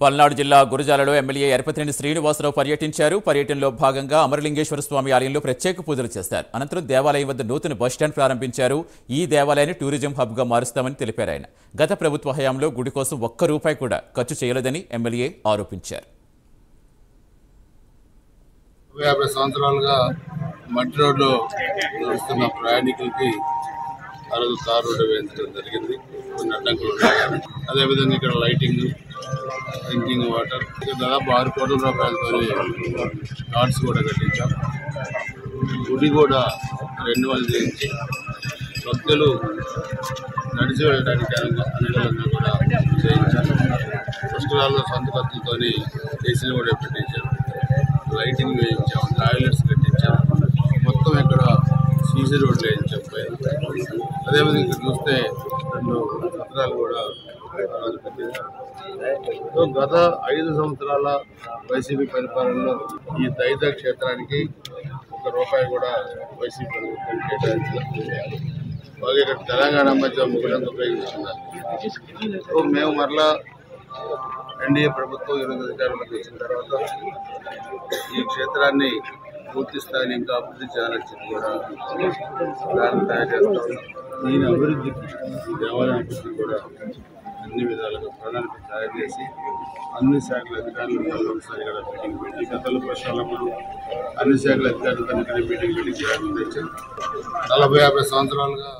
పల్నాడు జిల్లా గురజాలలో ఎమ్మెల్యే ఎరపతినేని శ్రీనివాసరావు పర్యటించారు. పర్యటనలో భాగంగా అమరలింగేశ్వర స్వామి ఆలయంలో ప్రత్యేక పూజలు చేశారు. అనంతరం దేవాలయం వద్ద నూతన బస్టాండ్ ప్రారంభించారు. ఈ దేవాలయాన్ని టూరిజం హబ్గా మారుస్తామని తెలిపారు ఆయన. గత ప్రభుత్వ హయాంలో గుడి కోసం ఒక్క రూపాయి కూడా ఖర్చు చేయలేదని ఎమ్మెల్యే ఆరోపించారు. 50 సంవత్సరాలుగా మట్టి రోడ్లో నడుస్తున్న ప్రయాణికులకి అరదు తారు రోడ్డు వేయించడం జరిగింది. కొన్ని అడ్డంకులు ఉన్నాయి. అదేవిధంగా ఇక్కడ లైటింగ్, డ్రింకింగ్ వాటర్, దాదాపు 6 కోట్ల రూపాయలతో కార్డ్స్ కూడా కట్టించాం. గుడి కూడా రెన్యువల్ చేయించి భక్తులు నడిచి వెళ్ళడానికి అనుకూలంగా కూడా చేయించాం. పుష్కరాల్లో సొంత ఖర్చులతో ఏసీలు కూడా పెట్టించాం. Lighting వేయించాం, toilets కట్టించాం. మొత్తం ఇక్కడ సీసీ రోడ్లు వేయించాం. అదేవిధంగా ఇక్కడ చూస్తే 2 సత్రాలు కూడా కట్టించాం. గత 5 సంవత్సరాల వైసీపీ పరిపాలనలో ఈ దైత క్షేత్రానికి ఒక్క రూపాయి కూడా వైసీపీ ప్రభుత్వం కేటాయించారు. బాగా ఇక్కడ తెలంగాణ మధ్య ముగ్గురంతా ఉపయోగిస్తున్నారు. మేము మరలా ఎన్డీఏ ప్రభుత్వం 8 అధికారులకు వచ్చిన తర్వాత ఈ క్షేత్రాన్ని పూర్తి స్థాయిని ఇంకా అభివృద్ధి చేయాలని చెప్పి కూడా ప్లాన్ తయారు చేస్తాం. దీని అభివృద్ధికి, దేవాలయ అభివృద్ధి కూడా అన్ని విధాలుగా ప్రణాళిక తయారు చేసి అన్ని శాఖల అధికారులతో ఒకసారి ఇక్కడ మీటింగ్ పెట్టి, గతంలో ప్రశ్నలప్పుడు అన్ని శాఖల అధికారులతో మీటింగ్ పెట్టి 40-50 సంవత్సరాలుగా